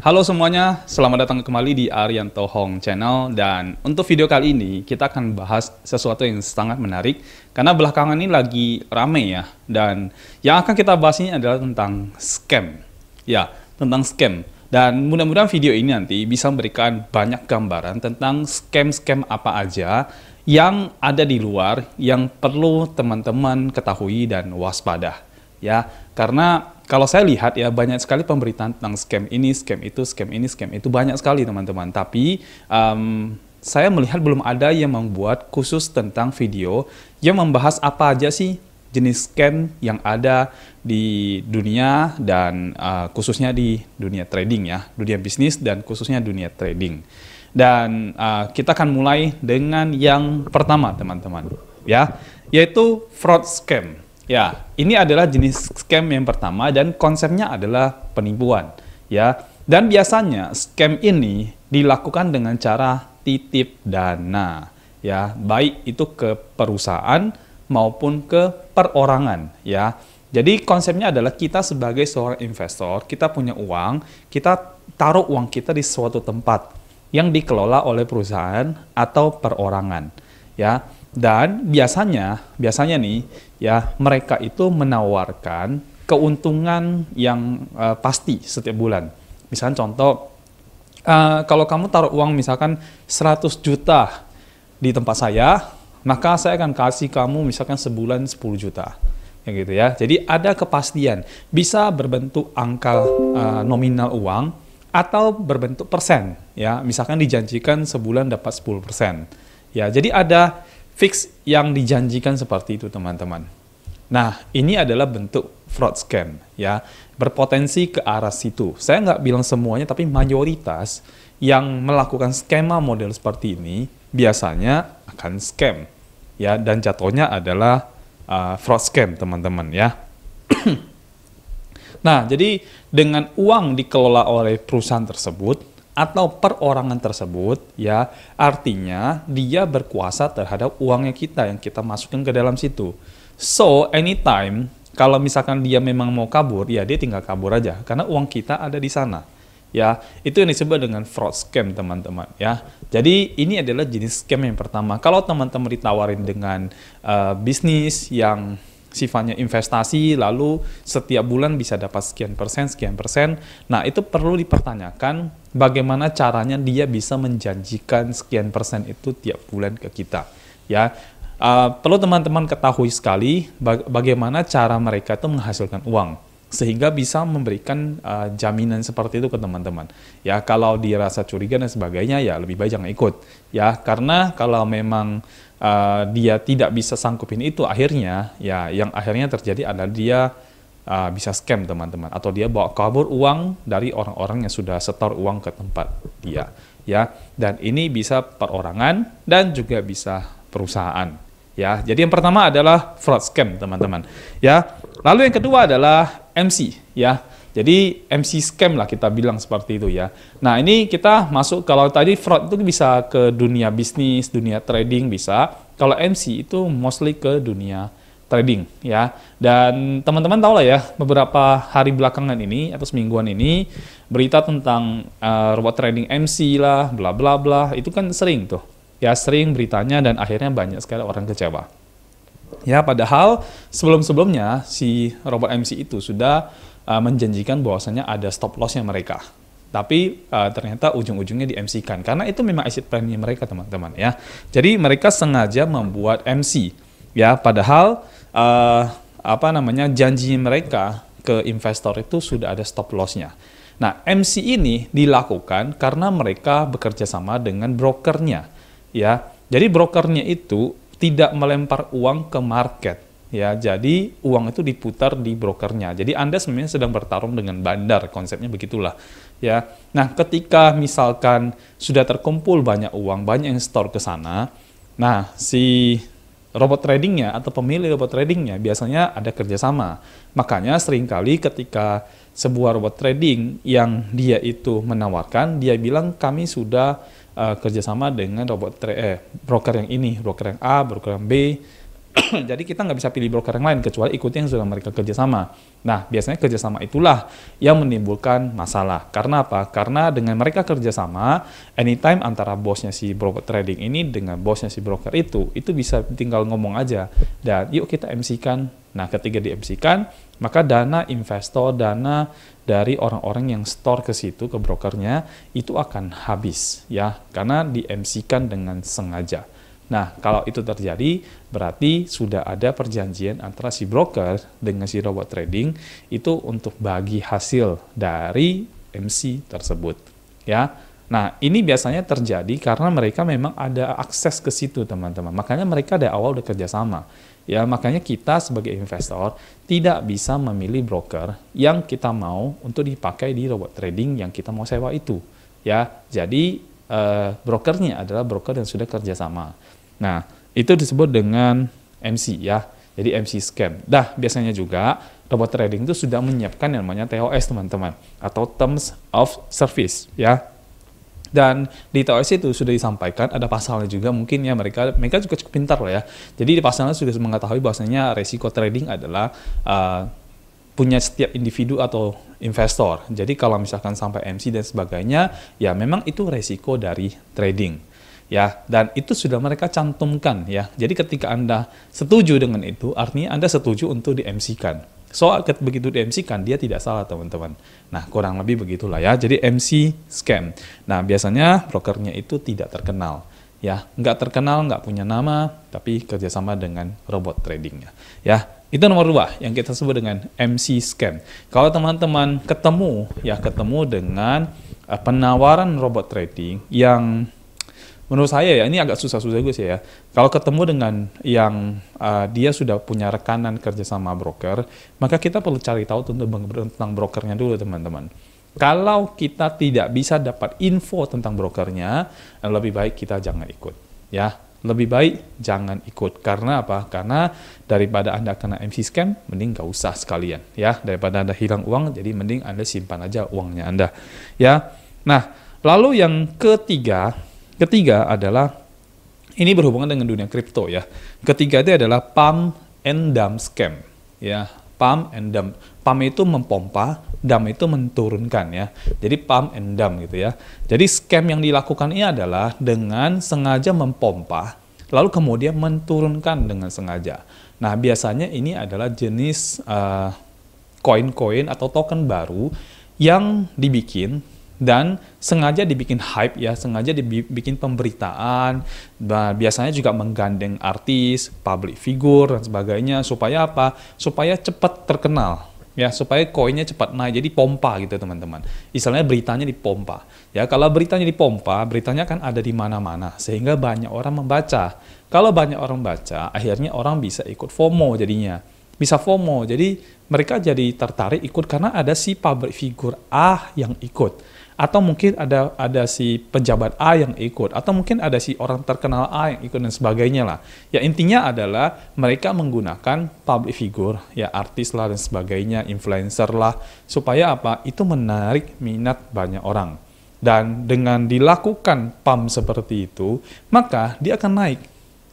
Halo semuanya, selamat datang kembali di Arianto Hong Channel. Dan untuk video kali ini kita akan bahas sesuatu yang sangat menarik karena belakangan ini lagi rame ya. Dan yang akan kita bahas ini adalah tentang scam. Ya, tentang scam. Dan mudah-mudahan video ini nanti bisa memberikan banyak gambaran tentang scam-scam apa aja yang ada di luar yang perlu teman-teman ketahui dan waspada. Ya, karena kalau saya lihat ya banyak sekali pemberitaan tentang scam ini, scam itu, scam ini, scam itu, banyak sekali teman-teman. Tapi saya melihat belum ada yang membuat khusus tentang video yang membahas apa aja sih jenis scam yang ada di dunia dan khususnya di dunia trading ya, dunia bisnis dan khususnya dunia trading. Dan kita akan mulai dengan yang pertama teman-teman ya, yaitu fraud scam. Ya, ini adalah jenis scam yang pertama dan konsepnya adalah penipuan, ya. Dan biasanya scam ini dilakukan dengan cara titip dana, ya, baik itu ke perusahaan maupun ke perorangan, ya. Jadi konsepnya adalah kita sebagai seorang investor, kita punya uang, kita taruh uang kita di suatu tempat yang dikelola oleh perusahaan atau perorangan, ya. Dan biasanya nih ya mereka itu menawarkan keuntungan yang pasti setiap bulan. Misalnya contoh, kalau kamu taruh uang misalkan 100 juta di tempat saya, maka saya akan kasih kamu misalkan sebulan 10 juta. Ya gitu ya. Jadi ada kepastian, bisa berbentuk angka nominal uang atau berbentuk persen ya. Misalkan dijanjikan sebulan dapat 10%. Ya, jadi ada fix yang dijanjikan seperti itu teman-teman. Nah, ini adalah bentuk fraud scam ya, berpotensi ke arah situ. Saya nggak bilang semuanya, tapi mayoritas yang melakukan skema model seperti ini biasanya akan scam ya, dan jatuhnya adalah fraud scam teman-teman ya. Nah, jadi dengan uang dikelola oleh perusahaan tersebut atau perorangan tersebut ya, artinya dia berkuasa terhadap uangnya kita yang kita masukin ke dalam situ. So anytime kalau misalkan dia memang mau kabur, ya dia tinggal kabur aja karena uang kita ada di sana. Ya, itu yang disebut dengan fraud scam teman-teman ya. Jadi ini adalah jenis scam yang pertama. Kalau teman-teman ditawarin dengan bisnis yang sifatnya investasi, lalu setiap bulan bisa dapat sekian persen. Nah, itu perlu dipertanyakan bagaimana caranya dia bisa menjanjikan sekian persen itu tiap bulan ke kita. Ya, perlu teman-teman ketahui sekali bagaimana cara mereka itu menghasilkan uang, sehingga bisa memberikan jaminan seperti itu ke teman-teman. Ya, kalau dirasa curiga dan sebagainya, ya lebih baik jangan ikut. Ya, karena kalau memang dia tidak bisa sanggupin itu, akhirnya ya yang akhirnya terjadi adalah dia bisa scam teman-teman, atau dia bawa kabur uang dari orang-orang yang sudah setor uang ke tempat dia ya. Dan ini bisa perorangan dan juga bisa perusahaan ya. Jadi yang pertama adalah fraud scam teman-teman ya. Lalu yang kedua adalah MC ya. Jadi MC scam lah kita bilang seperti itu ya. Nah, ini kita masuk, kalau tadi fraud itu bisa ke dunia bisnis, dunia trading bisa. Kalau MC itu mostly ke dunia trading ya. Dan teman-teman tahu lah ya, beberapa hari belakangan ini atau semingguan ini berita tentang robot trading MC lah, bla bla bla, itu kan sering tuh. Ya, sering beritanya dan akhirnya banyak sekali orang kecewa. Ya, padahal sebelum-sebelumnya si robot MC itu sudah menjanjikan bahwasanya ada stop loss-nya mereka. Tapi ternyata ujung-ujungnya di MC-kan. Karena itu memang exit plan-nya mereka teman-teman ya. Jadi mereka sengaja membuat MC. Ya, padahal janji mereka ke investor itu sudah ada stop loss-nya. Nah, MC ini dilakukan karena mereka bekerja sama dengan brokernya. Ya, jadi brokernya itu tidak melempar uang ke market. Ya, jadi uang itu diputar di brokernya. Jadi Anda sebenarnya sedang bertarung dengan bandar, konsepnya begitulah. Ya. Nah, ketika misalkan sudah terkumpul banyak uang, banyak yang store ke sana, nah si robot tradingnya atau pemilik robot tradingnya biasanya ada kerjasama. Makanya seringkali ketika sebuah robot trading yang dia itu menawarkan, dia bilang kami sudah kerjasama dengan broker yang ini, broker yang A, broker yang B, Jadi kita nggak bisa pilih broker yang lain kecuali ikuti yang sudah mereka kerjasama. Nah, biasanya kerjasama itulah yang menimbulkan masalah. Karena apa? Karena dengan mereka kerjasama, anytime antara bosnya si broker trading ini dengan bosnya si broker itu bisa tinggal ngomong aja. Dan yuk kita MC-kan. Nah, ketika di-MC-kan, maka dana investor, dana dari orang-orang yang store ke situ, ke brokernya, itu akan habis, ya. Karena di-MC-kan dengan sengaja. Nah, kalau itu terjadi, berarti sudah ada perjanjian antara si broker dengan si robot trading itu untuk bagi hasil dari MC tersebut. Ya, nah ini biasanya terjadi karena mereka memang ada akses ke situ, teman-teman. Makanya mereka dari awal udah kerjasama. Ya, makanya kita sebagai investor tidak bisa memilih broker yang kita mau untuk dipakai di robot trading yang kita mau sewa itu. Ya, jadi brokernya adalah broker yang sudah kerjasama. Nah, itu disebut dengan MC ya. Jadi MC scam. Dah, biasanya juga robot trading itu sudah menyiapkan yang namanya TOS, teman-teman, atau Terms of Service ya. Dan di TOS itu sudah disampaikan, ada pasalnya juga mungkin ya, mereka juga cukup pintar lah ya. Jadi di pasalnya sudah mengetahui bahwasanya resiko trading adalah punya setiap individu atau investor. Jadi kalau misalkan sampai MC dan sebagainya, ya memang itu resiko dari trading. Ya, dan itu sudah mereka cantumkan ya. Jadi ketika Anda setuju dengan itu, artinya Anda setuju untuk di-MC-kan. Soal begitu di-MC-kan, dia tidak salah, teman-teman. Nah, kurang lebih begitulah ya. Jadi MC scam. Nah, biasanya brokernya itu tidak terkenal. Ya, nggak terkenal, nggak punya nama, tapi kerjasama dengan robot tradingnya. Ya, itu nomor 2 yang kita sebut dengan MC scam. Kalau teman-teman ketemu dengan penawaran robot trading yang menurut saya ya, ini agak susah-susah gue sih ya. Kalau ketemu dengan yang dia sudah punya rekanan kerja sama broker, maka kita perlu cari tahu tentang brokernya dulu, teman-teman. Kalau kita tidak bisa dapat info tentang brokernya, lebih baik kita jangan ikut. Ya, lebih baik jangan ikut. Karena apa? Karena daripada Anda kena MC scam, mending nggak usah sekalian. Ya, daripada Anda hilang uang, jadi mending Anda simpan aja uangnya Anda. Ya, nah lalu yang ketiga adalah, ini berhubungan dengan dunia kripto ya. Ketiga itu adalah pump and dump scam. Ya, pump and dump. Pump itu mempompa, dump itu menurunkan ya. Jadi pump and dump gitu ya. Jadi scam yang dilakukan ini adalah dengan sengaja mempompa, lalu kemudian menurunkan dengan sengaja. Nah, biasanya ini adalah jenis koin-koin atau token baru yang dibikin dan sengaja dibikin hype ya, sengaja dibikin pemberitaan, biasanya juga menggandeng artis, public figure dan sebagainya, supaya apa? Supaya cepat terkenal ya, supaya koinnya cepat naik, jadi pompa gitu teman-teman. Istilahnya beritanya dipompa. Ya, kalau beritanya dipompa, beritanya kan ada di mana-mana sehingga banyak orang membaca. Kalau banyak orang baca, akhirnya orang bisa ikut FOMO jadinya. Bisa FOMO. Jadi mereka jadi tertarik ikut karena ada si public figure A yang ikut. Atau mungkin ada si pejabat A yang ikut, atau mungkin ada si orang terkenal A yang ikut dan sebagainya lah. Ya, intinya adalah mereka menggunakan public figure, ya artis lah dan sebagainya, influencer lah, supaya apa? Itu menarik minat banyak orang. Dan dengan dilakukan pump seperti itu, maka dia akan naik.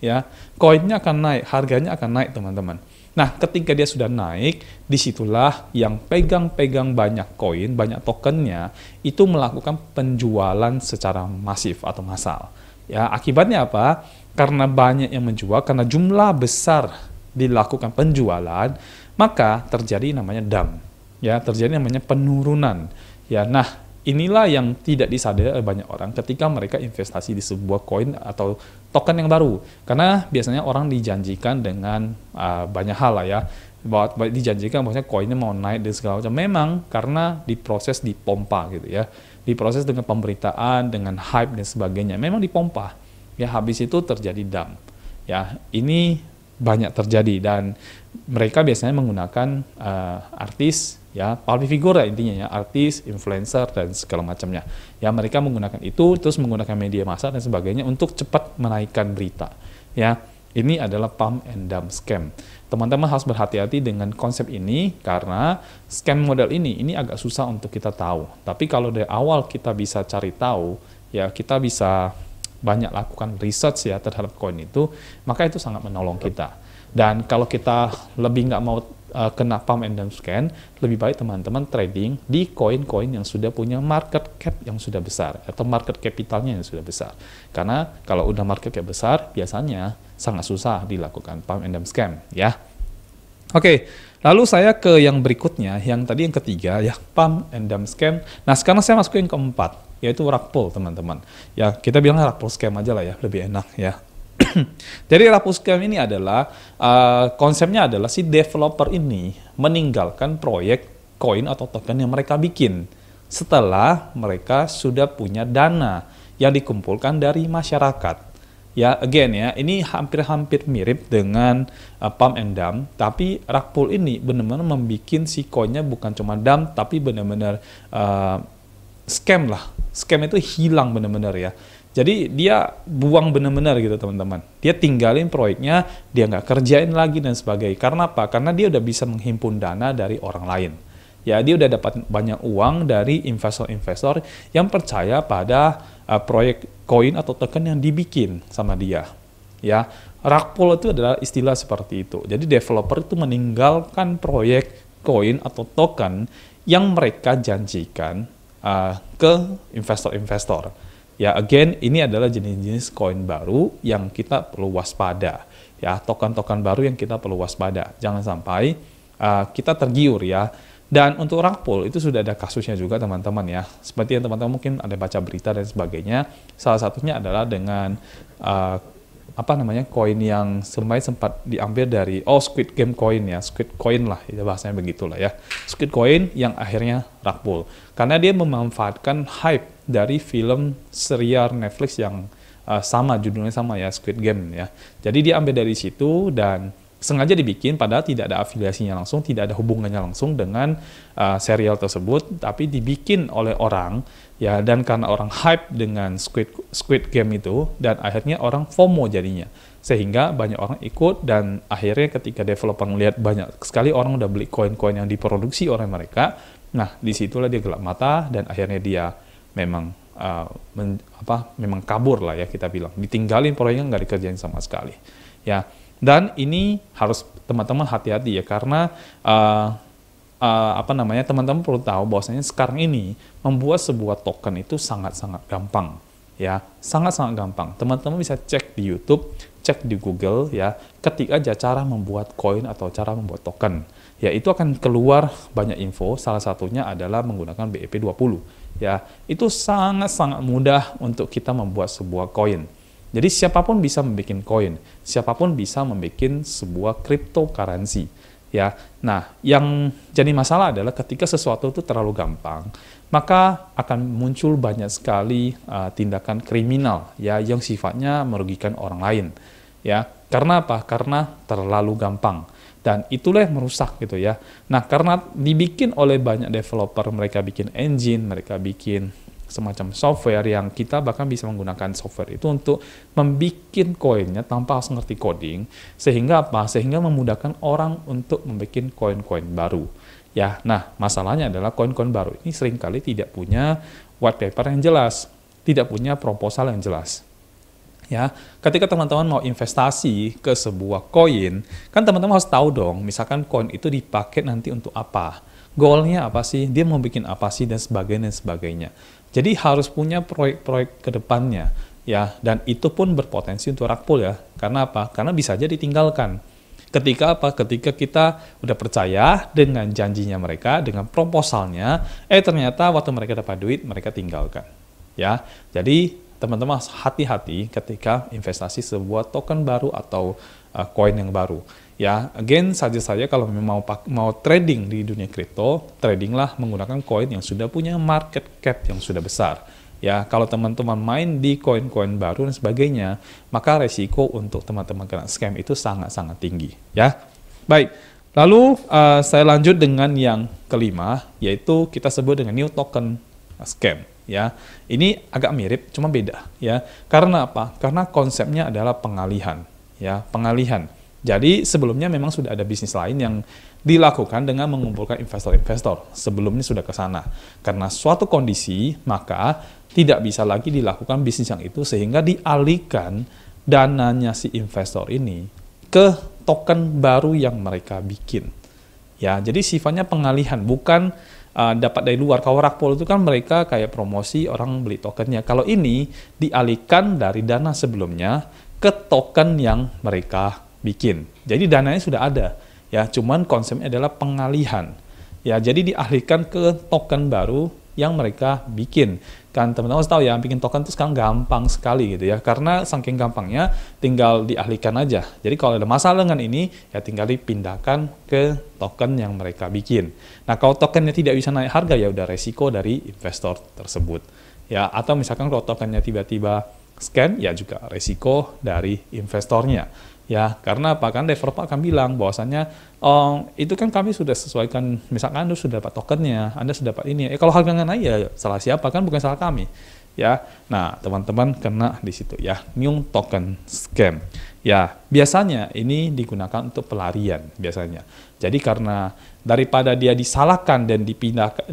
Ya, koinnya akan naik, harganya akan naik, teman-teman. Nah, ketika dia sudah naik, disitulah yang pegang-pegang banyak koin, banyak tokennya, itu melakukan penjualan secara masif atau massal. Ya, akibatnya apa? Karena banyak yang menjual, karena jumlah besar dilakukan penjualan, maka terjadi namanya dump. Ya, terjadi namanya penurunan. Ya, nah, inilah yang tidak disadari oleh banyak orang ketika mereka investasi di sebuah koin atau token yang baru. Karena biasanya orang dijanjikan dengan banyak hal lah ya. Bahwa dijanjikan maksudnya koinnya mau naik dan segala macam. Memang karena diproses dipompa gitu ya. Diproses dengan pemberitaan, dengan hype dan sebagainya. Memang dipompa. Ya, habis itu terjadi dump. Ya, ini banyak terjadi dan mereka biasanya menggunakan artis, ya public figure intinya ya, artis, influencer dan segala macamnya. Ya, mereka menggunakan itu, terus menggunakan media massa dan sebagainya untuk cepat menaikkan berita. Ya, ini adalah pump and dump scam. Teman-teman harus berhati-hati dengan konsep ini karena scam model ini agak susah untuk kita tahu. Tapi kalau dari awal kita bisa cari tahu, ya kita bisa banyak lakukan research ya terhadap koin itu, maka itu sangat menolong kita. Dan kalau kita lebih nggak mau kena pump and dump scam, lebih baik teman-teman trading di koin-koin yang sudah punya market cap yang sudah besar atau market capitalnya yang sudah besar. Karena kalau udah market cap besar, biasanya sangat susah dilakukan pump and dump scam, ya. Oke, lalu saya ke yang berikutnya, yang tadi yang ketiga, ya, pump and dump scam. Nah, sekarang saya masuk yang keempat, yaitu rug pull, teman-teman. Ya, kita bilang rug pull scam aja lah ya, lebih enak ya. Jadi rug pull scam ini adalah, konsepnya adalah si developer ini meninggalkan proyek koin atau token yang mereka bikin setelah mereka sudah punya dana yang dikumpulkan dari masyarakat. Ya, again ya, ini hampir-hampir mirip dengan pump and dump, tapi rug pull ini benar-benar membuat si koinnya bukan cuma dump, tapi benar-benar scam lah. Scam itu hilang benar-benar ya. Jadi dia buang benar-benar gitu teman-teman. Dia tinggalin proyeknya, dia nggak kerjain lagi dan sebagainya. Karena apa? Karena dia udah bisa menghimpun dana dari orang lain. Ya, dia udah dapat banyak uang dari investor-investor yang percaya pada proyek koin atau token yang dibikin sama dia. Ya, rug pull itu adalah istilah seperti itu. Jadi developer itu meninggalkan proyek koin atau token yang mereka janjikan ke investor-investor. Ya, again, ini adalah jenis-jenis koin baru yang kita perlu waspada. Ya, token-token baru yang kita perlu waspada. Jangan sampai kita tergiur ya. Dan untuk rug pull itu sudah ada kasusnya juga teman-teman ya. Seperti yang teman-teman mungkin ada baca berita dan sebagainya. Salah satunya adalah dengan koin yang sempat diambil dari Squid Game coin ya, Squid Coin lah, ya bahasanya begitulah ya. Squid Coin yang akhirnya rug pull karena dia memanfaatkan hype dari film serial Netflix yang sama judulnya sama ya, Squid Game ya. Jadi dia ambil dari situ dan sengaja dibikin padahal tidak ada afiliasinya langsung, tidak ada hubungannya langsung dengan serial tersebut, tapi dibikin oleh orang ya, dan karena orang hype dengan Squid Game itu dan akhirnya orang FOMO jadinya, sehingga banyak orang ikut dan akhirnya ketika developer melihat banyak sekali orang udah beli koin-koin yang diproduksi oleh mereka, nah disitulah dia gelap mata dan akhirnya dia memang memang kabur lah ya, kita bilang ditinggalin proyeknya, nggak dikerjain sama sekali ya. Dan ini harus teman-teman hati-hati ya, karena teman-teman perlu tahu bahwasanya sekarang ini membuat sebuah token itu sangat-sangat gampang ya, sangat-sangat gampang. Teman-teman bisa cek di YouTube, cek di Google ya, ketik aja cara membuat koin atau cara membuat token. Ya, itu akan keluar banyak info, salah satunya adalah menggunakan BEP20 ya. Itu sangat-sangat mudah untuk kita membuat sebuah koin. Jadi siapapun bisa membuat koin, siapapun bisa membuat sebuah cryptocurrency, ya. Nah, yang jadi masalah adalah ketika sesuatu itu terlalu gampang, maka akan muncul banyak sekali tindakan kriminal, ya, yang sifatnya merugikan orang lain, ya. Karena apa? Karena terlalu gampang. Dan itulah yang merusak gitu ya. Nah, karena dibikin oleh banyak developer, mereka bikin engine, mereka bikin semacam software yang kita bahkan bisa menggunakan software itu untuk membuat koinnya tanpa harus ngerti coding, sehingga apa? Sehingga memudahkan orang untuk membuat koin-koin baru. Ya, nah masalahnya adalah koin-koin baru ini seringkali tidak punya white paper yang jelas, tidak punya proposal yang jelas. Ya, ketika teman-teman mau investasi ke sebuah koin, kan teman-teman harus tahu dong, misalkan koin itu dipakai nanti untuk apa, goalnya apa sih, dia mau bikin apa sih, dan sebagainya. Jadi harus punya proyek-proyek ke depannya, ya, dan itu pun berpotensi untuk rug pull ya. Karena apa? Karena bisa aja ditinggalkan. Ketika apa? Ketika kita udah percaya dengan janjinya mereka, dengan proposalnya, ternyata waktu mereka dapat duit, mereka tinggalkan. Ya, jadi teman-teman hati-hati ketika investasi sebuah token baru atau koin yang baru. Ya, again saja kalau memang mau trading di dunia kripto, tradinglah menggunakan koin yang sudah punya market cap yang sudah besar. Ya, kalau teman-teman main di koin-koin baru dan sebagainya, maka resiko untuk teman-teman kena scam itu sangat-sangat tinggi. Ya, baik. Lalu saya lanjut dengan yang kelima, yaitu kita sebut dengan new token scam. Ya, ini agak mirip, cuma beda. Ya, karena apa? Karena konsepnya adalah pengalihan. Ya, pengalihan. Jadi sebelumnya memang sudah ada bisnis lain yang dilakukan dengan mengumpulkan investor-investor. Sebelumnya sudah ke sana. Karena suatu kondisi, maka tidak bisa lagi dilakukan bisnis yang itu sehingga dialihkan dananya si investor ini ke token baru yang mereka bikin. Ya, jadi sifatnya pengalihan, bukan dapat dari luar. Kalau Rakpol itu kan mereka kayak promosi orang beli tokennya. Kalau ini dialihkan dari dana sebelumnya ke token yang mereka bikin. Jadi dananya sudah ada, ya. Cuman konsepnya adalah pengalihan. Ya, jadi dialihkan ke token baru yang mereka bikin. Kan teman-teman harus tahu ya, bikin token itu sekarang gampang sekali gitu ya. Karena saking gampangnya tinggal dialihkan aja. Jadi kalau ada masalah dengan ini, ya tinggal dipindahkan ke token yang mereka bikin. Nah, kalau tokennya tidak bisa naik harga, ya udah resiko dari investor tersebut. Ya, atau misalkan kalau tokennya tiba-tiba scam, ya juga resiko dari investornya. Ya, karena apa? Kan developer akan bilang bahwasannya, oh, itu kan kami sudah sesuaikan, misalkan Anda sudah dapat tokennya, Anda sudah dapat ini. Kalau harganya naik, ya salah siapa? Kan bukan salah kami. Ya, nah teman-teman kena di situ ya, new token scam. Ya, biasanya ini digunakan untuk pelarian biasanya. Jadi karena daripada dia disalahkan dan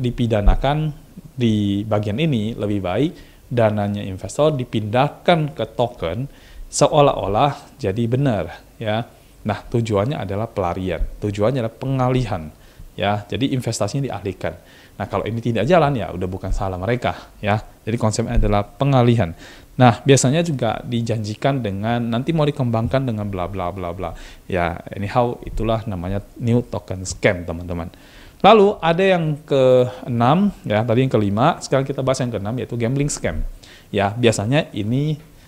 dipidanakan di bagian ini, lebih baik dananya investor dipindahkan ke token seolah-olah jadi benar, ya. Nah, tujuannya adalah pelarian, tujuannya adalah pengalihan, ya. Jadi investasinya dialihkan. Nah, kalau ini tidak jalan, ya udah bukan salah mereka, ya. Jadi konsepnya adalah pengalihan. Nah, biasanya juga dijanjikan dengan nanti mau dikembangkan dengan bla bla bla bla. Ya, anyhow itulah namanya new token scam, teman-teman. Lalu ada yang ke-6, ya. Tadi yang ke-5, sekarang kita bahas yang ke-6 yaitu gambling scam. Ya, biasanya ini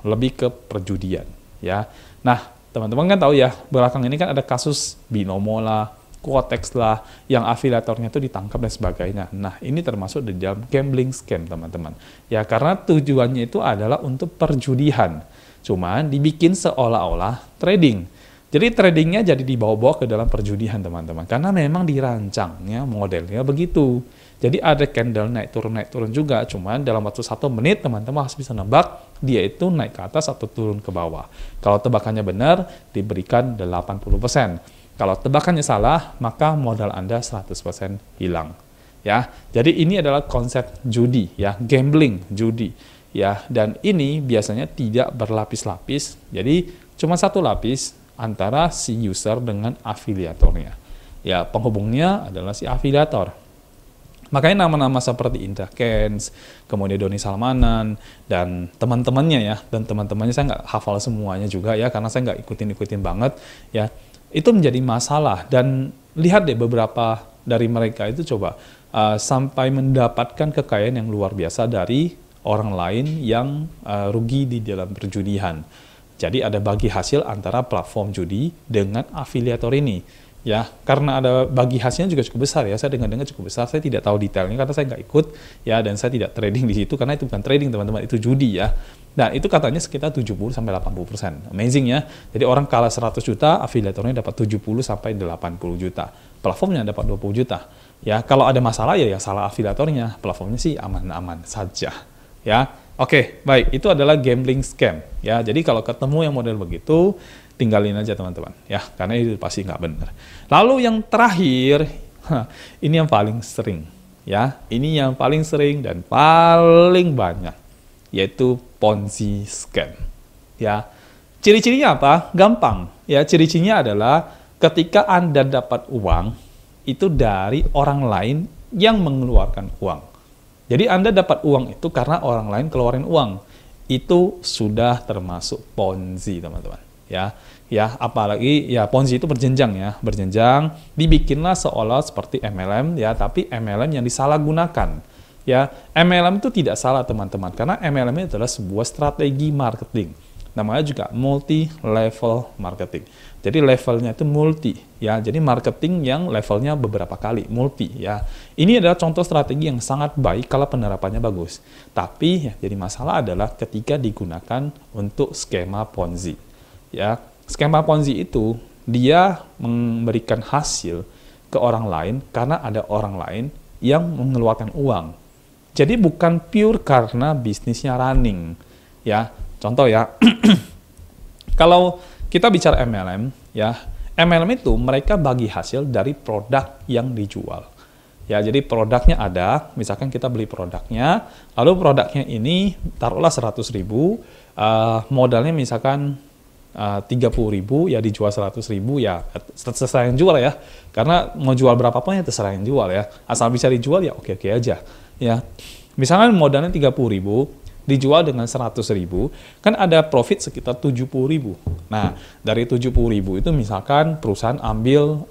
lebih ke perjudian, ya. Nah, teman-teman kan tahu ya, belakang ini kan ada kasus Binomo lah, Quotex lah, yang afiliatornya itu ditangkap dan sebagainya. Nah, ini termasuk di dalam gambling scam, teman-teman. Ya, karena tujuannya itu adalah untuk perjudian. Cuman dibikin seolah-olah trading. Jadi tradingnya jadi dibawa-bawa ke dalam perjudian, teman-teman. Karena memang dirancangnya modelnya begitu. Jadi ada candle naik turun juga. Cuman dalam waktu 1 menit, teman-teman harus bisa nebak dia itu naik ke atas atau turun ke bawah. Kalau tebakannya benar, diberikan 80%. Kalau tebakannya salah, maka modal Anda 100% hilang. Ya, jadi ini adalah konsep judi, ya, gambling, judi, ya. Dan ini biasanya tidak berlapis-lapis. Jadi cuma satu lapis antara si user dengan afiliatornya. Ya, penghubungnya adalah si afiliator. Makanya nama-nama seperti Indra Kents, kemudian Doni Salmanan, dan teman-temannya ya, dan teman-temannya saya nggak hafal semuanya juga ya, karena saya nggak ikutin banget ya, itu menjadi masalah. Dan lihat deh beberapa dari mereka itu coba sampai mendapatkan kekayaan yang luar biasa dari orang lain yang rugi di dalam perjudian. Jadi ada bagi hasil antara platform judi dengan afiliator ini. Ya, karena ada bagi hasilnya juga cukup besar ya, saya dengar-dengar cukup besar, saya tidak tahu detailnya karena saya nggak ikut ya, dan saya tidak trading di situ karena itu bukan trading, teman-teman, itu judi ya. Nah, itu katanya sekitar 70-80%. Amazing ya. Jadi orang kalah 100 juta, afiliatornya dapat 70-80 juta. Platformnya dapat 20 juta. Ya, kalau ada masalah ya salah afiliatornya, platformnya sih aman-aman saja. Ya. Oke, baik, itu adalah gambling scam ya. Jadi kalau ketemu yang model begitu, tinggalin aja teman-teman ya, karena itu pasti nggak benar. Lalu yang terakhir, ini yang paling sering ya, ini yang paling sering dan paling banyak, yaitu Ponzi scam ya. Ciri-cirinya apa? Gampang ya, ciri-cirinya adalah ketika Anda dapat uang itu dari orang lain yang mengeluarkan uang. Jadi Anda dapat uang itu karena orang lain keluarin uang, itu sudah termasuk Ponzi, teman-teman. Ya, apalagi ya Ponzi itu berjenjang ya, berjenjang, dibikinlah seolah seperti MLM ya, tapi MLM yang disalahgunakan. Ya, MLM itu tidak salah, teman-teman, karena MLM itu adalah sebuah strategi marketing. Namanya juga multi-level marketing. Jadi levelnya itu multi ya, jadi marketing yang levelnya beberapa kali, multi ya. Ini adalah contoh strategi yang sangat baik kalau penerapannya bagus. Tapi ya, jadi masalah adalah ketika digunakan untuk skema Ponzi. Ya, skema Ponzi itu dia memberikan hasil ke orang lain karena ada orang lain yang mengeluarkan uang. Jadi bukan pure karena bisnisnya running. Ya, contoh ya, kalau kita bicara MLM, ya, MLM itu mereka bagi hasil dari produk yang dijual. Ya, jadi produknya ada, misalkan kita beli produknya, lalu produknya ini taruhlah 100.000, modalnya misalkan 30.000 ya dijual 100.000 ya terserah yang jual ya, karena mau jual berapapun ya terserah yang jual ya, asal bisa dijual ya oke-oke aja ya. Misalnya modalnya 30.000 dijual dengan 100.000, kan ada profit sekitar 70.000. Nah, dari 70.000 itu misalkan perusahaan ambil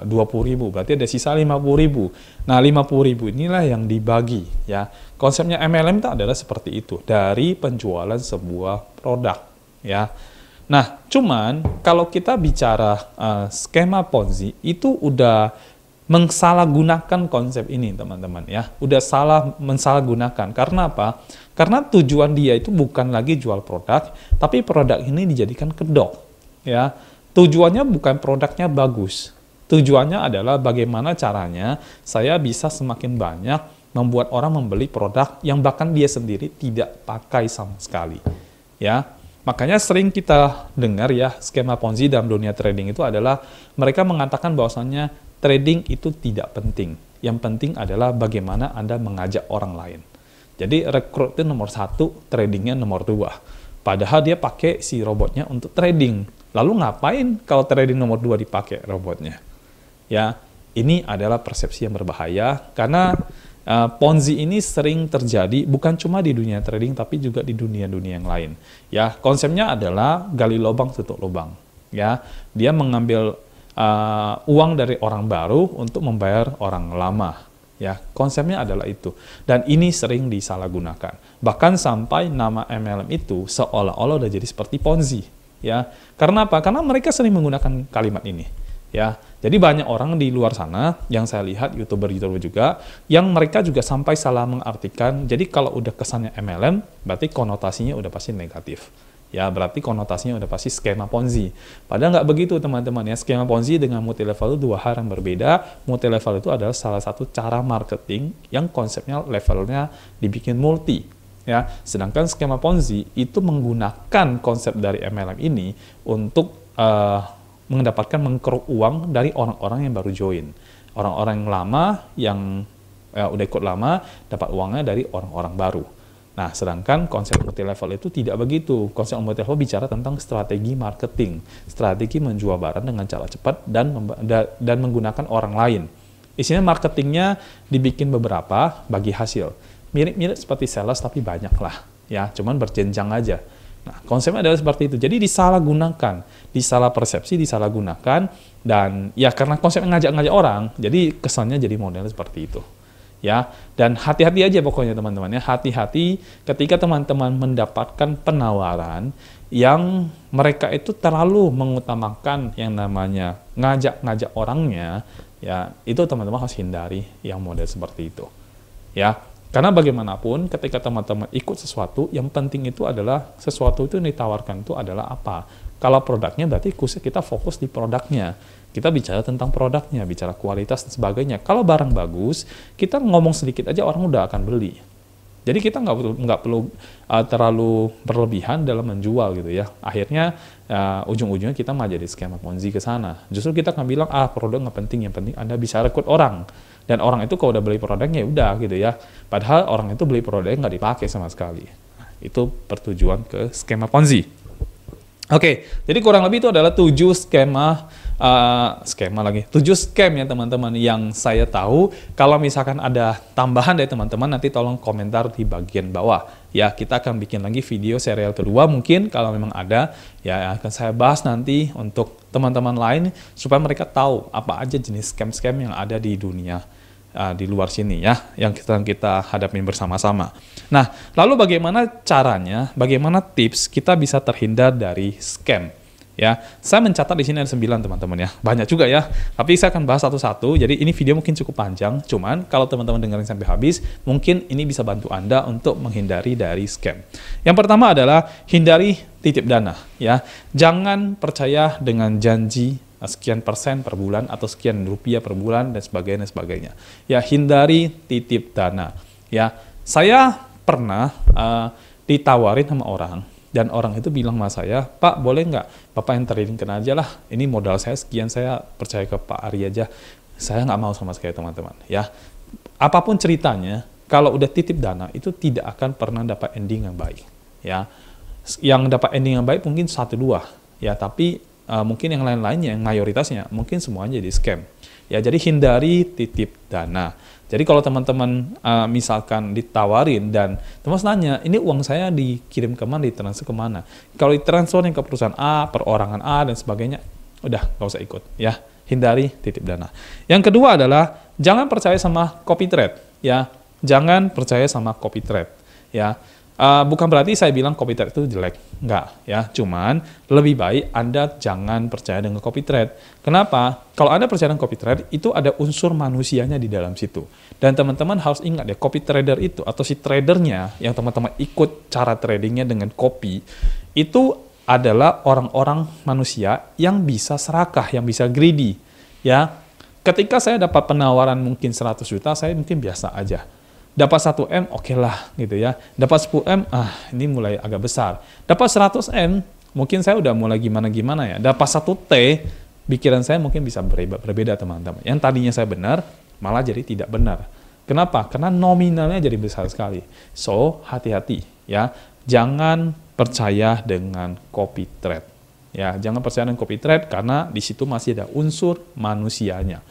20.000, berarti ada sisa 50.000. Nah, 50.000 inilah yang dibagi ya. Konsepnya MLM itu adalah seperti itu, dari penjualan sebuah produk ya. Nah, cuman kalau kita bicara skema Ponzi itu udah mensalahgunakan konsep ini teman-teman ya, udah mensalahgunakan. Karena apa? Karena tujuan dia itu bukan lagi jual produk, tapi produk ini dijadikan kedok ya. Tujuannya bukan produknya bagus, tujuannya adalah bagaimana caranya saya bisa semakin banyak membuat orang membeli produk yang bahkan dia sendiri tidak pakai sama sekali ya. Makanya sering kita dengar ya, skema Ponzi dalam dunia trading itu adalah mereka mengatakan bahwasannya trading itu tidak penting. Yang penting adalah bagaimana Anda mengajak orang lain. Jadi rekrut itu nomor 1, tradingnya nomor 2. Padahal dia pakai si robotnya untuk trading. Lalu ngapain kalau trading nomor 2 dipakai robotnya? Ya, ini adalah persepsi yang berbahaya karena Ponzi ini sering terjadi bukan cuma di dunia trading tapi juga di dunia-dunia yang lain. Ya, konsepnya adalah gali lubang tutup lubang. Ya, dia mengambil uang dari orang baru untuk membayar orang lama. Ya, konsepnya adalah itu. Dan ini sering disalahgunakan. Bahkan sampai nama MLM itu seolah-olah udah jadi seperti Ponzi. Ya, karena apa? Karena mereka sering menggunakan kalimat ini. Ya, jadi banyak orang di luar sana yang saya lihat YouTuber-YouTuber juga yang mereka juga sampai salah mengartikan. Jadi kalau udah kesannya MLM, berarti konotasinya udah pasti negatif. Ya, berarti konotasinya udah pasti skema Ponzi. Padahal nggak begitu teman-teman ya. Skema Ponzi dengan multi level itu dua hal yang berbeda. Multi level itu adalah salah satu cara marketing yang konsepnya levelnya dibikin multi. Ya, sedangkan skema Ponzi itu menggunakan konsep dari MLM ini untuk mendapatkan mengkeruk uang dari orang-orang yang baru join. Orang-orang yang lama yang udah ikut lama dapat uangnya dari orang-orang baru. Nah, sedangkan konsep multi-level itu tidak begitu. Konsep multi-level bicara tentang strategi marketing, strategi menjual barang dengan cara cepat dan menggunakan orang lain. Isinya marketingnya dibikin beberapa bagi hasil. Mirip-mirip seperti sales tapi banyak lah. Ya, cuman berjenjang aja. Nah, konsepnya adalah seperti itu. Jadi disalahgunakan, disalah persepsi, disalahgunakan. Dan ya karena konsep ngajak-ngajak orang, jadi kesannya jadi modelnya seperti itu. Ya, dan hati-hati aja pokoknya teman-teman ya, hati-hati ketika teman-teman mendapatkan penawaran yang mereka itu terlalu mengutamakan yang namanya ngajak-ngajak orangnya, ya itu teman-teman harus hindari yang model seperti itu. Ya, karena bagaimanapun ketika teman-teman ikut sesuatu, yang penting itu adalah sesuatu itu yang ditawarkan itu adalah apa. Kalau produknya berarti kita fokus di produknya. Kita bicara tentang produknya, bicara kualitas dan sebagainya. Kalau barang bagus, kita ngomong sedikit aja orang udah akan beli. Jadi kita nggak perlu terlalu berlebihan dalam menjual gitu ya. Akhirnya ujung-ujungnya kita malah jadi skema Ponzi ke sana. Justru kita akan bilang produk nggak penting, yang penting Anda bisa rekrut orang. Dan orang itu kalau udah beli produknya ya udah gitu ya. Padahal orang itu beli produknya nggak dipakai sama sekali. Itu pertujuan ke skema Ponzi. Oke, jadi kurang lebih itu adalah 7 scam ya teman-teman yang saya tahu. Kalau misalkan ada tambahan dari teman-teman, nanti tolong komentar di bagian bawah. Ya, kita akan bikin lagi video serial kedua mungkin kalau memang ada. Ya, akan saya bahas nanti untuk teman-teman lain supaya mereka tahu apa aja jenis scam-scam yang ada di dunia di luar sini ya, yang kita hadapin bersama-sama. Nah, lalu bagaimana caranya, bagaimana tips kita bisa terhindar dari scam? Ya, saya mencatat di sini ada 9 teman-teman ya, banyak juga ya. Tapi saya akan bahas satu-satu. Jadi ini video mungkin cukup panjang, cuman kalau teman-teman dengerin sampai habis, mungkin ini bisa bantu Anda untuk menghindari dari scam. Yang pertama adalah hindari titip dana ya. Jangan percaya dengan janji sekian persen per bulan atau sekian rupiah per bulan dan sebagainya. Ya, hindari titip dana. Ya, saya pernah ditawarin sama orang dan orang itu bilang sama saya, Pak boleh nggak Bapak yang tradingkan aja lah. Ini modal saya sekian, saya percaya ke Pak Ari aja. Saya nggak mau sama sekali teman-teman. Ya, apapun ceritanya, kalau udah titip dana itu tidak akan pernah dapat ending yang baik. Ya, yang dapat ending yang baik mungkin 1-2. ya, tapi mungkin yang lain-lainnya, yang mayoritasnya, mungkin semuanya jadi scam. Ya, jadi hindari titip dana. Jadi kalau teman-teman misalkan ditawarin dan teman nanya, ini uang saya dikirim kemana, ditransfer kemana? Kalau ditransfer ke perusahaan A, perorangan A, dan sebagainya, udah nggak usah ikut. Ya, hindari titip dana. Yang kedua adalah, jangan percaya sama copy trade. Ya, jangan percaya sama copy trade. Ya, bukan berarti saya bilang copy trade itu jelek, enggak ya. Cuman lebih baik Anda jangan percaya dengan copy trade. Kenapa? Kalau Anda percaya dengan copy trade, itu ada unsur manusianya di dalam situ. Dan teman-teman harus ingat ya, copy trader itu atau si tradernya yang teman-teman ikut cara tradingnya dengan copy, itu adalah orang-orang manusia yang bisa serakah, yang bisa greedy. Ya, ketika saya dapat penawaran mungkin 100 juta, saya mungkin biasa aja. Dapat 1 M, oke lah gitu ya. Dapat 10 M, ini mulai agak besar. Dapat 100 M, mungkin saya udah mulai gimana-gimana ya. Dapat 1 T, pikiran saya mungkin bisa berbeda teman-teman. Yang tadinya saya benar, malah jadi tidak benar. Kenapa? Karena nominalnya jadi besar sekali. So, hati-hati ya. Jangan percaya dengan copy trade. Ya, jangan percaya dengan copy trade karena di situ masih ada unsur manusianya.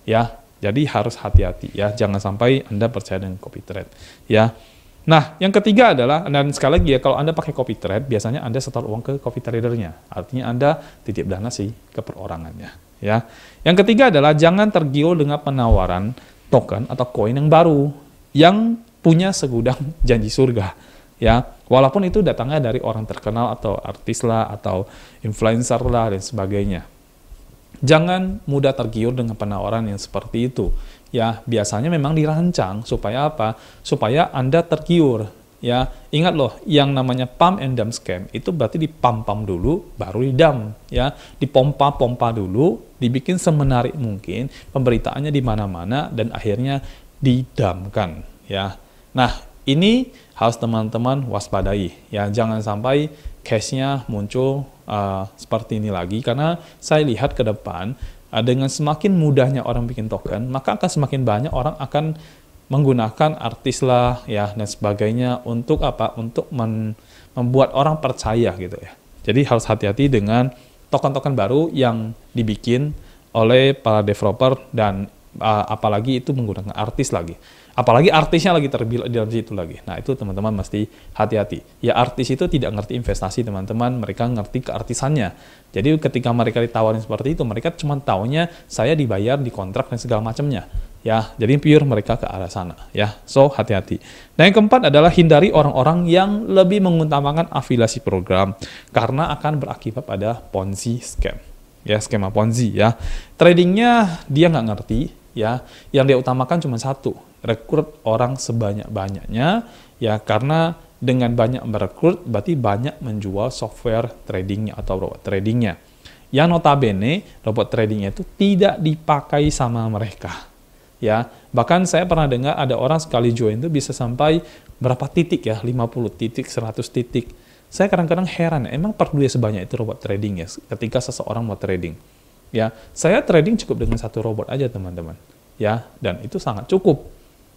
Ya, jadi harus hati-hati ya, jangan sampai Anda percaya dengan copy trade ya. Nah, yang ketiga adalah, dan sekali lagi ya, kalau Anda pakai copy trade, biasanya Anda setor uang ke copy tradernya. Artinya Anda titip dana sih ke perorangannya ya. Yang ketiga adalah jangan tergiur dengan penawaran token atau koin yang baru yang punya segudang janji surga ya. Walaupun itu datangnya dari orang terkenal atau artis lah atau influencer lah dan sebagainya. Jangan mudah tergiur dengan penawaran yang seperti itu. Ya, biasanya memang dirancang supaya apa? Supaya Anda tergiur. Ya, ingat loh, yang namanya pump and dump scam itu berarti dipam-pam dulu, baru didam. Ya, dipompa-pompa dulu, dibikin semenarik mungkin, pemberitaannya di mana-mana, dan akhirnya didamkan. Ya, nah ini harus teman-teman waspadai. Ya, jangan sampai case-nya muncul seperti ini lagi, karena saya lihat ke depan dengan semakin mudahnya orang bikin token, maka akan semakin banyak orang akan menggunakan artis lah ya dan sebagainya untuk apa? Untuk membuat orang percaya gitu ya. Jadi harus hati-hati dengan token-token baru yang dibikin oleh para developer dan apalagi itu menggunakan artis lagi. Apalagi artisnya lagi terbilang di dalam situ lagi. Nah, itu teman-teman mesti hati-hati. Ya, artis itu tidak ngerti investasi, teman-teman. Mereka ngerti keartisannya. Jadi, ketika mereka ditawarin seperti itu, mereka cuma taunya saya dibayar, dikontrak, dan segala macamnya. Ya, jadi pure mereka ke arah sana. Ya, so hati-hati. Nah, yang keempat adalah hindari orang-orang yang lebih mengutamakan afiliasi program. Karena akan berakibat pada Ponzi scam. Ya, skema Ponzi ya. Tradingnya dia nggak ngerti. Ya, yang dia utamakan cuma satu, rekrut orang sebanyak-banyaknya, ya, karena dengan banyak merekrut berarti banyak menjual software tradingnya atau robot tradingnya. Yang notabene robot tradingnya itu tidak dipakai sama mereka. Ya, bahkan saya pernah dengar ada orang sekali join itu bisa sampai berapa titik ya, 50 titik, 100 titik. Saya kadang-kadang heran, emang perlu dia sebanyak itu robot trading ya ketika seseorang mau trading. Ya, saya trading cukup dengan satu robot aja teman-teman. Ya, dan itu sangat cukup.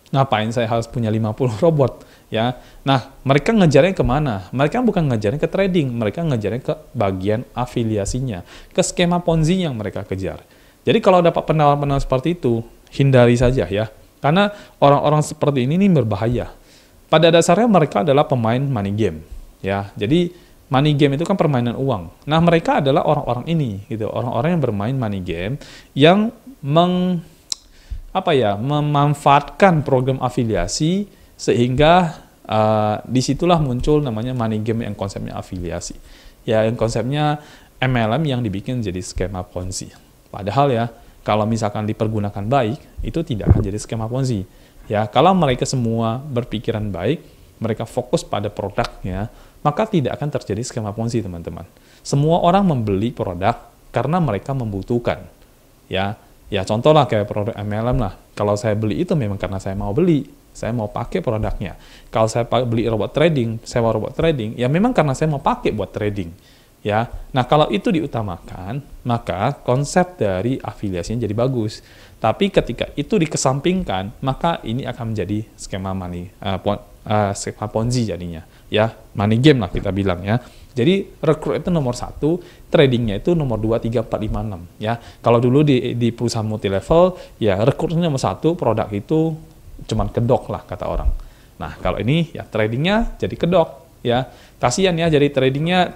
Ngapain saya harus punya 50 robot? Ya, nah mereka ngejarnya kemana? Mereka bukan ngejarnya ke trading, mereka ngejarnya ke bagian afiliasinya, ke skema Ponzi yang mereka kejar. Jadi kalau dapat penawaran-penawaran seperti itu, hindari saja ya, karena orang-orang seperti ini berbahaya. Pada dasarnya mereka adalah pemain money game. Ya, jadi money game itu kan permainan uang. Nah, mereka adalah orang-orang ini, gitu, orang-orang yang bermain money game yang memanfaatkan program afiliasi sehingga disitulah muncul namanya money game yang konsepnya afiliasi. Ya, yang konsepnya MLM yang dibikin jadi skema Ponzi. Padahal ya, kalau misalkan dipergunakan baik, itu tidak akan jadi skema Ponzi. Ya, kalau mereka semua berpikiran baik, mereka fokus pada produknya, maka tidak akan terjadi skema Ponzi, teman-teman. Semua orang membeli produk karena mereka membutuhkan. Ya, contoh lah kayak produk MLM lah. Kalau saya beli itu memang karena saya mau beli, saya mau pakai produknya. Kalau saya beli robot trading, sewa robot trading, ya memang karena saya mau pakai buat trading. Ya, nah kalau itu diutamakan, maka konsep dari afiliasinya jadi bagus. Tapi ketika itu dikesampingkan, maka ini akan menjadi skema skema Ponzi jadinya. Ya, money game lah kita bilang ya. Jadi rekrut itu nomor 1, tradingnya itu nomor 2, 3, 4, 5, 6. Ya, kalau dulu di perusahaan multi level, ya rekrutnya nomor 1, produk itu cuman kedok lah kata orang. Nah, kalau ini ya tradingnya jadi kedok. Ya, kasihan ya, jadi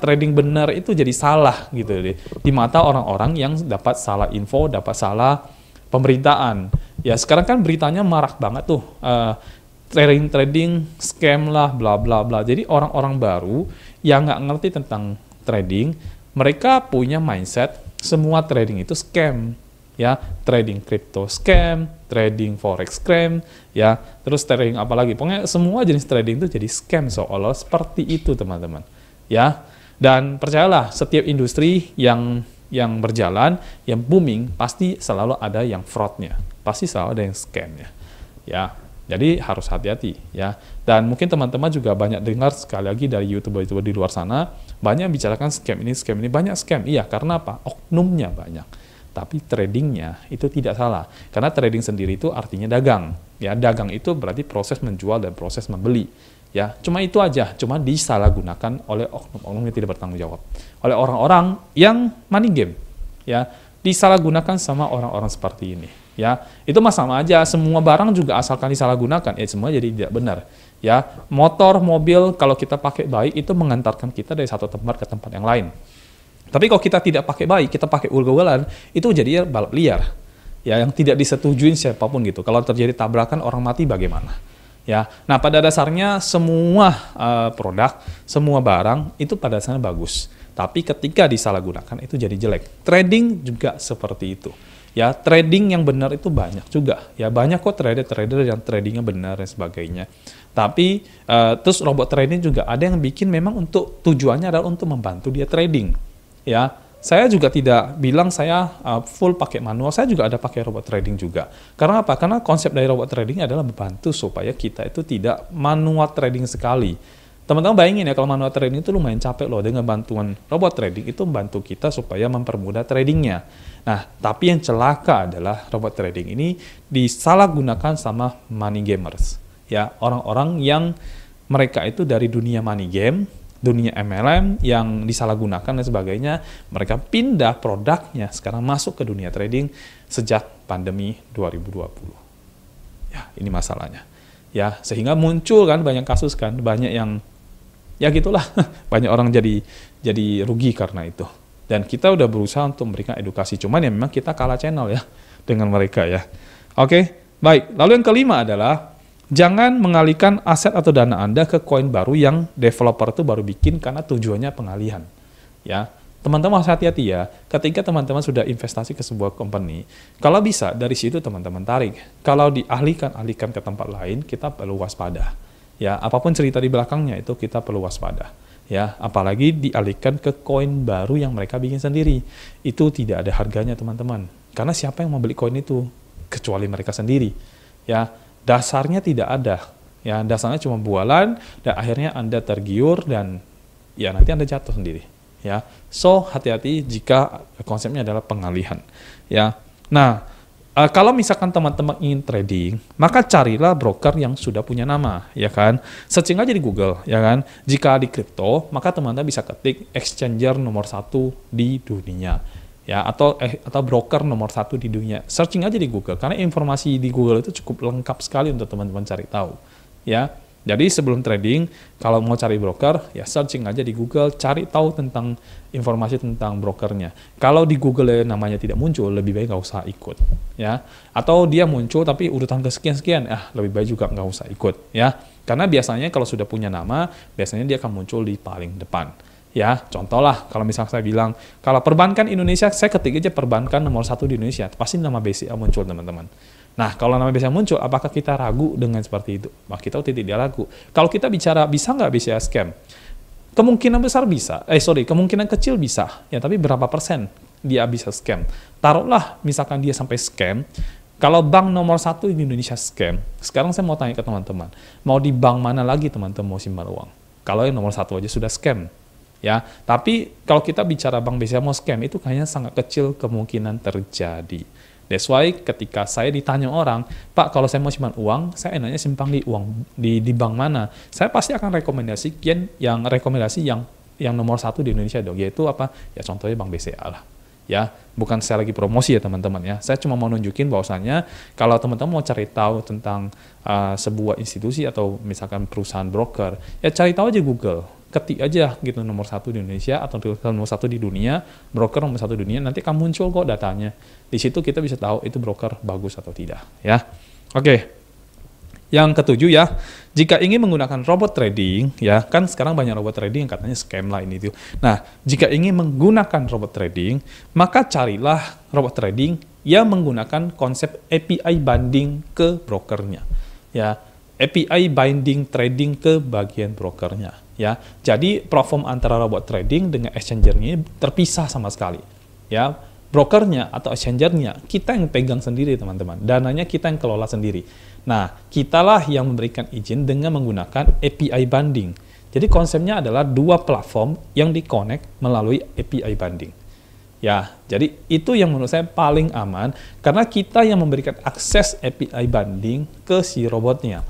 trading benar itu jadi salah gitu deh. Di mata orang-orang yang dapat salah info, dapat salah pemberitaan. Ya, sekarang kan beritanya marak banget tuh. Trading scam lah, bla bla bla. Jadi orang-orang baru yang nggak ngerti tentang trading, mereka punya mindset semua trading itu scam, ya. Trading crypto scam, trading forex scam, ya. Terus trading apa lagi? Pokoknya semua jenis trading itu jadi scam seolah seperti itu, teman-teman. Ya. Dan percayalah, setiap industri yang berjalan, yang booming, pasti selalu ada yang fraudnya, pasti selalu ada yang scamnya, ya. Jadi harus hati-hati ya. Dan mungkin teman-teman juga banyak dengar sekali lagi dari YouTuber-YouTuber di luar sana, banyak bicarakan scam ini, banyak scam. Iya, karena apa? Oknumnya banyak. Tapi tradingnya itu tidak salah. Karena trading sendiri itu artinya dagang. Ya, dagang itu berarti proses menjual dan proses membeli. Ya, cuma itu aja. Cuma disalahgunakan oleh oknum-oknum yang tidak bertanggung jawab. Oleh orang-orang yang money game. Ya, disalahgunakan sama orang-orang seperti ini. Ya, itu sama aja, semua barang juga asalkan disalahgunakan, ya semua jadi tidak benar. Ya, motor, mobil kalau kita pakai baik itu mengantarkan kita dari satu tempat ke tempat yang lain. Tapi kalau kita tidak pakai baik, kita pakai ugal-ugalan, itu jadi balap liar. Ya, yang tidak disetujui siapapun gitu. Kalau terjadi tabrakan orang mati bagaimana? Ya, nah pada dasarnya semua produk, semua barang itu pada dasarnya bagus. Tapi ketika disalahgunakan itu jadi jelek. Trading juga seperti itu. Ya, trading yang benar itu banyak juga. Ya, banyak kok trader-trader yang tradingnya benar dan sebagainya. Tapi terus robot trading juga ada yang bikin memang untuk tujuannya adalah untuk membantu dia trading. Ya, saya juga tidak bilang saya full pakai manual. Saya juga ada pakai robot trading juga. Karena apa? Karena konsep dari robot trading adalah membantu supaya kita itu tidak manual trading sekali. Teman-teman bayangin ya, kalau manual trading itu lumayan capek loh. Dengan bantuan robot trading itu membantu kita supaya mempermudah tradingnya. Nah, tapi yang celaka adalah robot trading ini disalahgunakan sama money gamers. Ya, orang-orang yang mereka itu dari dunia money game, dunia MLM yang disalahgunakan dan sebagainya, mereka pindah produknya sekarang masuk ke dunia trading sejak pandemi 2020. Ya, ini masalahnya. Ya, sehingga muncul kan banyak kasus kan, banyak yang ya gitulah, banyak orang jadi rugi karena itu. Dan kita udah berusaha untuk memberikan edukasi, cuman ya memang kita kalah channel ya dengan mereka ya. Oke, baik. Lalu yang kelima adalah jangan mengalihkan aset atau dana Anda ke koin baru yang developer itu baru bikin karena tujuannya pengalihan. Ya, teman-teman harus hati-hati ya. Ketika teman-teman sudah investasi ke sebuah company, kalau bisa dari situ teman-teman tarik. Kalau alihkan ke tempat lain, kita perlu waspada. Ya, apapun cerita di belakangnya itu kita perlu waspada. Ya, apalagi dialihkan ke koin baru yang mereka bikin sendiri. Itu tidak ada harganya, teman-teman. Karena siapa yang mau beli koin itu? Kecuali mereka sendiri. Ya, dasarnya tidak ada. Ya, dasarnya cuma bualan dan akhirnya Anda tergiur dan ya nanti Anda jatuh sendiri. Ya. So, hati-hati jika konsepnya adalah pengalihan. Ya. Nah, kalau misalkan teman-teman ingin trading, maka carilah broker yang sudah punya nama, ya kan? Searching aja di Google, ya kan? Jika di kripto, maka teman-teman bisa ketik exchanger nomor 1 di dunia, ya, atau broker nomor 1 di dunia. Searching aja di Google, karena informasi di Google itu cukup lengkap sekali untuk teman-teman cari tahu, ya. Jadi sebelum trading, kalau mau cari broker, ya searching aja di Google, cari tahu tentang informasi tentang brokernya. Kalau di Google namanya tidak muncul, lebih baik nggak usah ikut. Ya. Atau dia muncul tapi urutan kesekian-sekian, lebih baik juga nggak usah ikut. Ya. Karena biasanya kalau sudah punya nama, biasanya dia akan muncul di paling depan. Ya, contoh lah, kalau misalnya saya bilang, kalau perbankan Indonesia, saya ketik aja perbankan nomor 1 di Indonesia, pasti nama BCA muncul, teman-teman. Nah, kalau nama BCA muncul, apakah kita ragu dengan seperti itu? Nah, kita tidak ragu. Kalau kita bicara, bisa nggak BCA scam? Kemungkinan besar bisa. Kemungkinan kecil bisa. Ya, tapi berapa persen dia bisa scam? Taruhlah, misalkan dia sampai scam, kalau bank nomor 1 di Indonesia scam, sekarang saya mau tanya ke teman-teman, mau di bank mana lagi teman-teman mau simpan uang? Kalau yang nomor 1 aja sudah scam. Ya, tapi kalau kita bicara bank BCA mau scam, itu kayaknya sangat kecil kemungkinan terjadi. That's why ketika saya ditanya orang, Pak, kalau saya mau simpan uang, saya enaknya simpan di bank mana? Saya pasti akan rekomendasi yang yang nomor satu di Indonesia dong, yaitu apa? Ya contohnya Bank BCA lah. Ya, bukan saya lagi promosi ya teman-teman ya. Saya cuma mau nunjukin bahwasannya kalau teman-teman mau cari tahu tentang sebuah institusi atau misalkan perusahaan broker, ya cari tahu aja Google. Ketik aja gitu nomor satu di Indonesia atau nomor satu di dunia, broker nomor satu di dunia, nanti akan muncul kok datanya. Di situ kita bisa tahu itu broker bagus atau tidak ya. Oke. Yang ketujuh ya, jika ingin menggunakan robot trading, ya kan sekarang banyak robot trading yang katanya scam lah ini tuh. Nah, jika ingin menggunakan robot trading, maka carilah robot trading yang menggunakan konsep API binding ke brokernya. Ya, API binding trading ke bagian brokernya. Ya, jadi platform antara robot trading dengan exchanger-nya terpisah sama sekali. Ya, brokernya atau exchanger-nya kita yang pegang sendiri teman-teman, dananya kita yang kelola sendiri. Nah, kitalah yang memberikan izin dengan menggunakan API binding. Jadi konsepnya adalah dua platform yang di-connect melalui API binding. Ya, jadi itu yang menurut saya paling aman karena kita yang memberikan akses API binding ke si robotnya.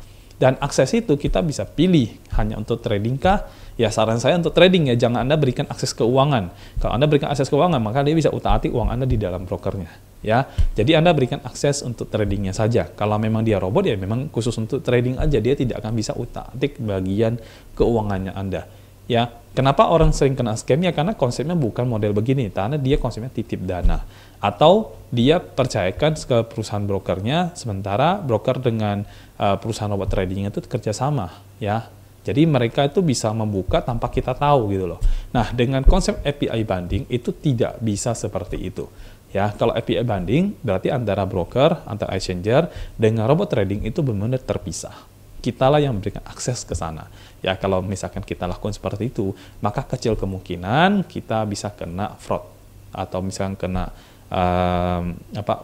Dan akses itu kita bisa pilih hanya untuk trading kah? Ya saran saya untuk trading ya, jangan Anda berikan akses keuangan. Kalau Anda berikan akses keuangan, maka dia bisa utak-atik uang Anda di dalam brokernya. Ya, jadi Anda berikan akses untuk tradingnya saja. Kalau memang dia robot ya memang khusus untuk trading aja, dia tidak akan bisa utak-atik bagian keuangannya Anda. Ya, kenapa orang sering kena scam ya? Karena konsepnya bukan model begini, karena dia konsepnya titip dana. Atau dia percayakan ke perusahaan brokernya, sementara broker dengan perusahaan robot trading itu kerjasama. Ya, jadi mereka itu bisa membuka tanpa kita tahu gitu loh. Nah, dengan konsep API binding itu tidak bisa seperti itu. Ya, kalau API binding berarti antara broker, antara exchanger dengan robot trading itu benar-benar terpisah. Kitalah yang memberikan akses ke sana. Ya, kalau misalkan kita lakukan seperti itu, maka kecil kemungkinan kita bisa kena fraud atau misalkan kena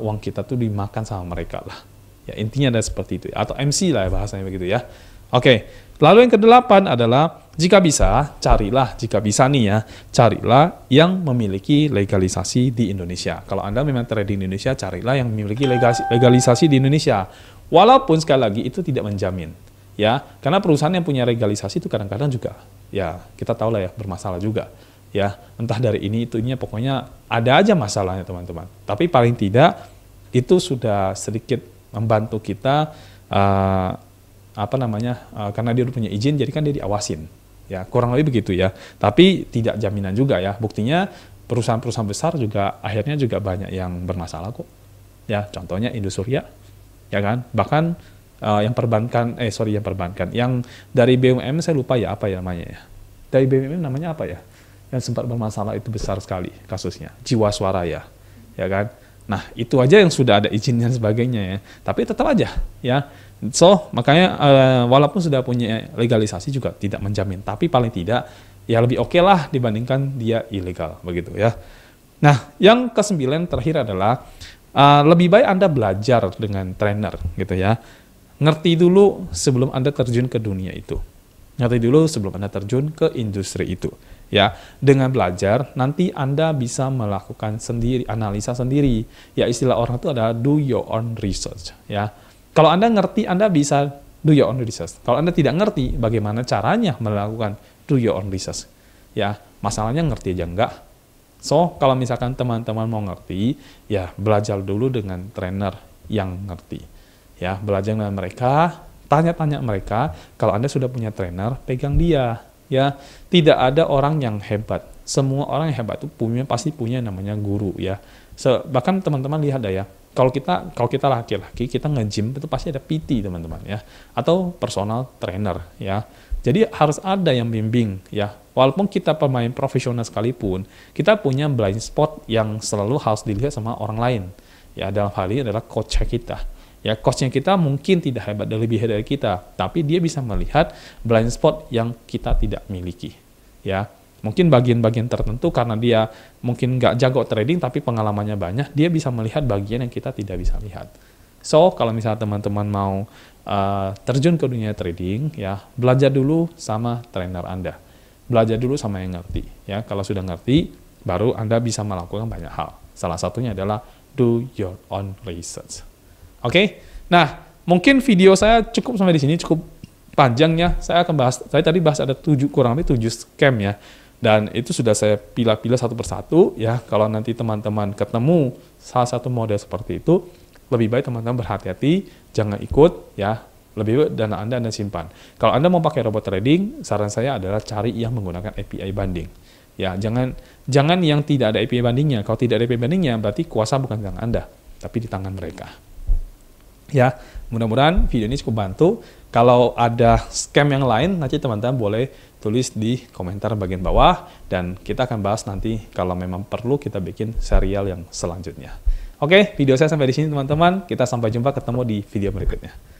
uang kita tuh dimakan sama mereka lah. Ya, intinya ada seperti itu. Atau MC lah ya, bahasanya begitu ya. Oke, lalu yang kedelapan adalah jika bisa, jika bisa nih ya, carilah yang memiliki legalisasi di Indonesia. Kalau Anda memang trading di Indonesia, carilah yang memiliki legalisasi di Indonesia. Walaupun sekali lagi itu tidak menjamin. Ya, karena perusahaan yang punya legalisasi itu kadang-kadang juga, ya kita tahu lah ya, bermasalah juga. Ya, entah dari ini, itunya, pokoknya ada aja masalahnya teman-teman. Tapi paling tidak, itu sudah sedikit membantu kita, karena dia udah punya izin, jadi kan dia diawasin. Ya, kurang lebih begitu ya. Tapi tidak jaminan juga ya. Buktinya perusahaan-perusahaan besar juga akhirnya juga banyak yang bermasalah kok. Ya, contohnya Indosuria, ya kan? Bahkan yang dari BUMN saya lupa ya apa ya namanya ya. Dari BUMN namanya apa ya? Yang sempat bermasalah itu besar sekali kasusnya. Jiwasraya ya kan? Nah, itu aja yang sudah ada izin dan sebagainya ya. Tapi tetap aja ya. So, makanya walaupun sudah punya legalisasi juga tidak menjamin, tapi paling tidak ya lebih oke lah dibandingkan dia ilegal begitu ya. Nah, yang ke-9 terakhir adalah lebih baik Anda belajar dengan trainer gitu ya. Ngerti dulu sebelum Anda terjun ke dunia itu. Ngerti dulu sebelum Anda terjun ke industri itu. Ya, dengan belajar nanti Anda bisa melakukan sendiri, analisa sendiri. Ya, istilah orang itu adalah do your own research. Ya, kalau Anda ngerti, Anda bisa do your own research. Kalau Anda tidak ngerti, bagaimana caranya melakukan do your own research? Ya, masalahnya ngerti aja enggak. So, kalau misalkan teman-teman mau ngerti, ya belajar dulu dengan trainer yang ngerti. Ya, belajar dengan mereka, tanya-tanya mereka. Kalau Anda sudah punya trainer, pegang dia. Ya, tidak ada orang yang hebat. Semua orang yang hebat itu pasti punya namanya guru ya. Bahkan teman-teman lihat ya, kalau kita laki-laki, kita nge-gym itu pasti ada PT teman-teman ya, atau personal trainer ya. Jadi harus ada yang bimbing ya. Walaupun kita pemain profesional sekalipun, kita punya blind spot yang selalu harus dilihat sama orang lain. Ya, dalam hal ini adalah coach kita. Ya, coachnya kita mungkin tidak hebat dan lebih hebat dari kita, tapi dia bisa melihat blind spot yang kita tidak miliki. Ya, mungkin bagian-bagian tertentu karena dia mungkin nggak jago trading tapi pengalamannya banyak, dia bisa melihat bagian yang kita tidak bisa lihat. So, kalau misalnya teman-teman mau terjun ke dunia trading, ya belajar dulu sama trainer Anda. Belajar dulu sama yang ngerti. Ya, kalau sudah ngerti, baru Anda bisa melakukan banyak hal. Salah satunya adalah do your own research. Oke, nah mungkin video saya cukup sampai di sini, cukup panjang ya. Saya tadi bahas ada kurang lebih 7 scam ya. Dan itu sudah saya pilih-pilih satu persatu ya. Kalau nanti teman-teman ketemu salah satu model seperti itu, lebih baik teman-teman berhati-hati, jangan ikut ya. Lebih baik dana Anda simpan. Kalau Anda mau pakai robot trading, saran saya adalah cari yang menggunakan API banding. Ya, jangan yang tidak ada API bandingnya. Kalau tidak ada API bandingnya, berarti kuasa bukan di tangan Anda, tapi di tangan mereka. Ya, mudah-mudahan video ini cukup bantu. Kalau ada scam yang lain, nanti teman-teman boleh tulis di komentar bagian bawah, dan kita akan bahas nanti kalau memang perlu kita bikin serial yang selanjutnya. Oke, video saya sampai di sini teman-teman. Kita sampai jumpa ketemu di video berikutnya.